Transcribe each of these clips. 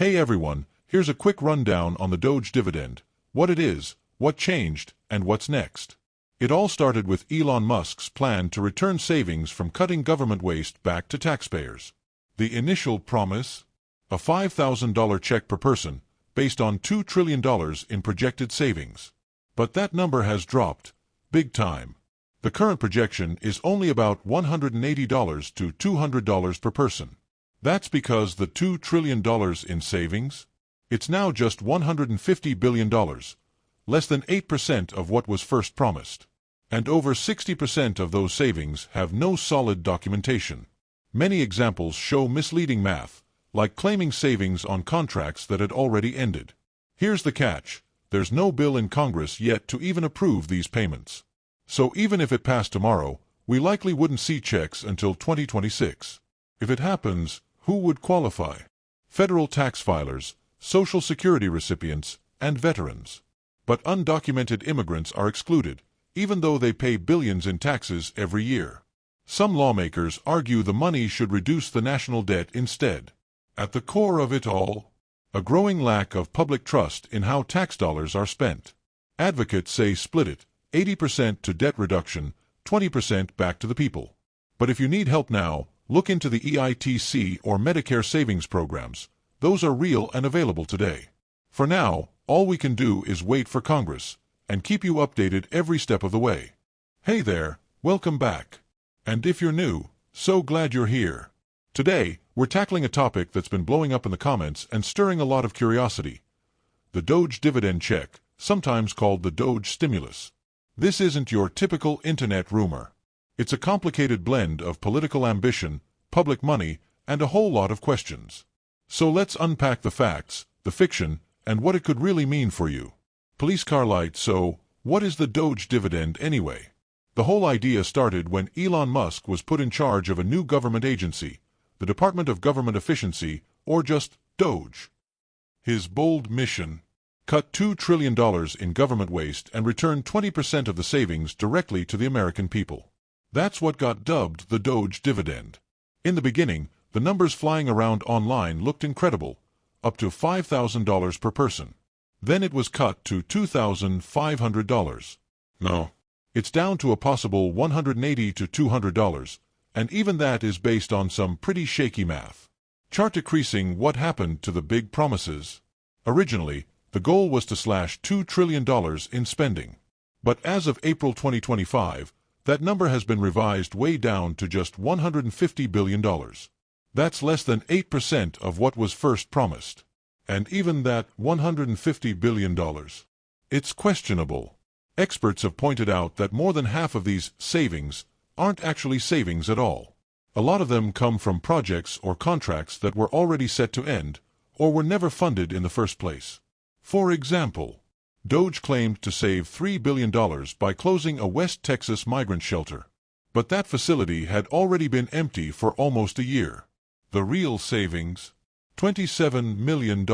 Hey everyone, here's a quick rundown on the Doge dividend, what it is, what changed, and what's next. It all started with Elon Musk's plan to return savings from cutting government waste back to taxpayers. The initial promise? A $5,000 check per person, based on $2 trillion in projected savings. But that number has dropped, big time. The current projection is only about $180 to $200 per person. That's because the $2 trillion in savings? It's now just $150 billion, less than 8% of what was first promised. And over 60% of those savings have no solid documentation. Many examples show misleading math, like claiming savings on contracts that had already ended. Here's the catch: there's no bill in Congress yet to even approve these payments. So even if it passed tomorrow, we likely wouldn't see checks until 2026. If it happens, who would qualify? Federal tax filers, Social Security recipients, and veterans. But undocumented immigrants are excluded, even though they pay billions in taxes every year. Some lawmakers argue the money should reduce the national debt instead. At the core of it all, a growing lack of public trust in how tax dollars are spent. Advocates say split it, 80% to debt reduction, 20% back to the people. But if you need help now, look into the EITC or Medicare savings programs. Those are real and available today. For now, all we can do is wait for Congress, and keep you updated every step of the way. Hey there, welcome back. And if you're new, so glad you're here. Today, we're tackling a topic that's been blowing up in the comments and stirring a lot of curiosity. The Doge dividend check, sometimes called the Doge stimulus. This isn't your typical internet rumor. It's a complicated blend of political ambition, public money, and a whole lot of questions. So let's unpack the facts, the fiction, and what it could really mean for you. Police car light. So, what is the Doge dividend anyway? The whole idea started when Elon Musk was put in charge of a new government agency, the Department of Government Efficiency, or just Doge. His bold mission: cut $2 trillion in government waste and return 20% of the savings directly to the American people. That's what got dubbed the Doge dividend. In the beginning, the numbers flying around online looked incredible, up to $5,000 per person. Then it was cut to $2,500. No. It's down to a possible $180 to $200, and even that is based on some pretty shaky math. Chart decreasing. What happened to the big promises? Originally, the goal was to slash $2 trillion in spending. But as of April 2025, that number has been revised way down to just $150 billion. That's less than 8% of what was first promised. And even that $150 billion, it's questionable. Experts have pointed out that more than half of these savings aren't actually savings at all. A lot of them come from projects or contracts that were already set to end, or were never funded in the first place. For example, Doge claimed to save $3 billion by closing a West Texas migrant shelter. But that facility had already been empty for almost a year. The real savings? $27 million.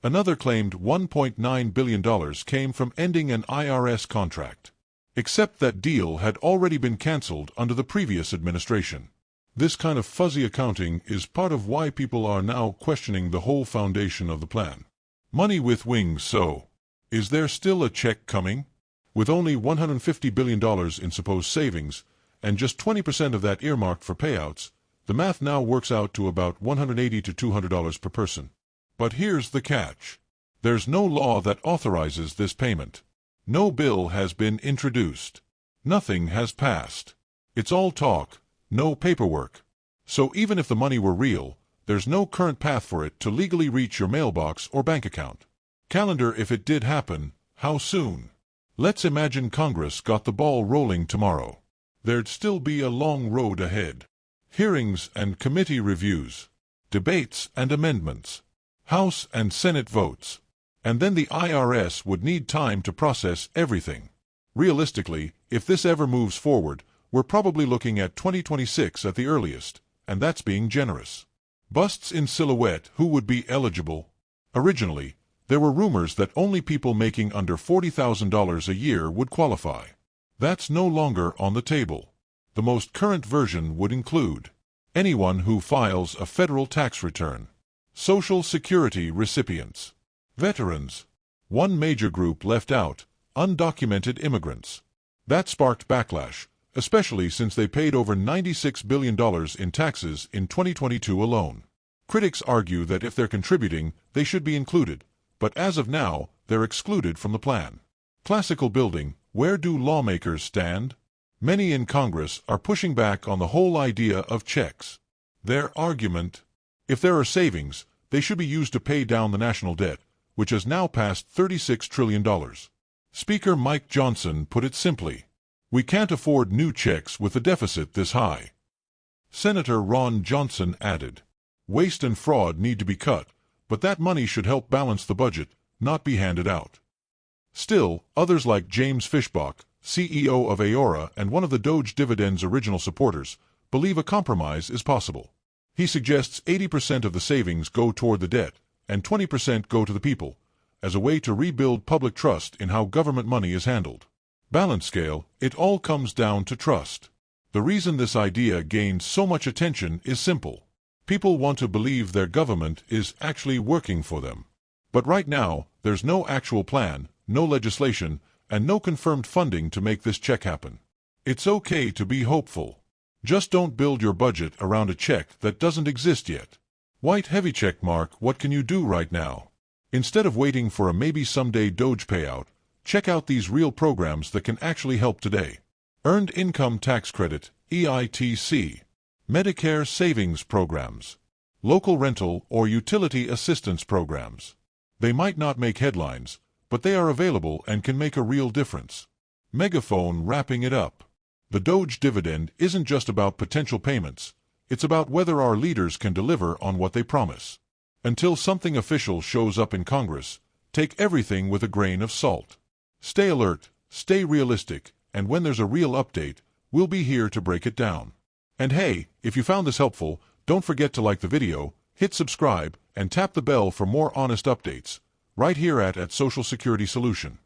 Another claimed $1.9 billion came from ending an IRS contract. Except that deal had already been canceled under the previous administration. This kind of fuzzy accounting is part of why people are now questioning the whole foundation of the plan. Money with wings. So, is there still a check coming? With only $150 billion in supposed savings, and just 20% of that earmarked for payouts, the math now works out to about $180 to $200 per person. But here's the catch. There's no law that authorizes this payment. No bill has been introduced. Nothing has passed. It's all talk, no paperwork. So even if the money were real, there's no current path for it to legally reach your mailbox or bank account. Calendar. If it did happen, how soon? Let's imagine Congress got the ball rolling tomorrow. There'd still be a long road ahead. Hearings and committee reviews, debates and amendments, House and Senate votes. And then the IRS would need time to process everything. Realistically, if this ever moves forward, we're probably looking at 2026 at the earliest, and that's being generous. Busts in silhouette. Who would be eligible? Originally, there were rumors that only people making under $40,000 a year would qualify. That's no longer on the table. The most current version would include anyone who files a federal tax return, Social Security recipients. Veterans. One major group left out: undocumented immigrants. That sparked backlash, especially since they paid over $96 billion in taxes in 2022 alone. Critics argue that if they're contributing, they should be included, but as of now, they're excluded from the plan. Classical building: where do lawmakers stand? Many in Congress are pushing back on the whole idea of checks. Their argument: if there are savings, they should be used to pay down the national debt, which has now passed $36 trillion. Speaker Mike Johnson put it simply: we can't afford new checks with a deficit this high. Senator Ron Johnson added, waste and fraud need to be cut, but that money should help balance the budget, not be handed out. Still, others like James Fishbach, CEO of Aora and one of the Doge Dividend's original supporters, believe a compromise is possible. He suggests 80% of the savings go toward the debt, and 20% go to the people, as a way to rebuild public trust in how government money is handled. Balance scale: it all comes down to trust. The reason this idea gains so much attention is simple. People want to believe their government is actually working for them. But right now, there's no actual plan, no legislation, and no confirmed funding to make this check happen. It's okay to be hopeful. Just don't build your budget around a check that doesn't exist yet. White heavy check mark: what can you do right now? Instead of waiting for a maybe someday Doge payout, check out these real programs that can actually help today. Earned Income Tax Credit, EITC. Medicare Savings Programs. Local rental or utility assistance programs. They might not make headlines, but they are available and can make a real difference. Megaphone wrapping it up. The Doge dividend isn't just about potential payments, it's about whether our leaders can deliver on what they promise. Until something official shows up in Congress, take everything with a grain of salt. Stay alert, stay realistic, and when there's a real update, we'll be here to break it down. And hey, if you found this helpful, don't forget to like the video, hit subscribe, and tap the bell for more honest updates, right here at Social Security Solution.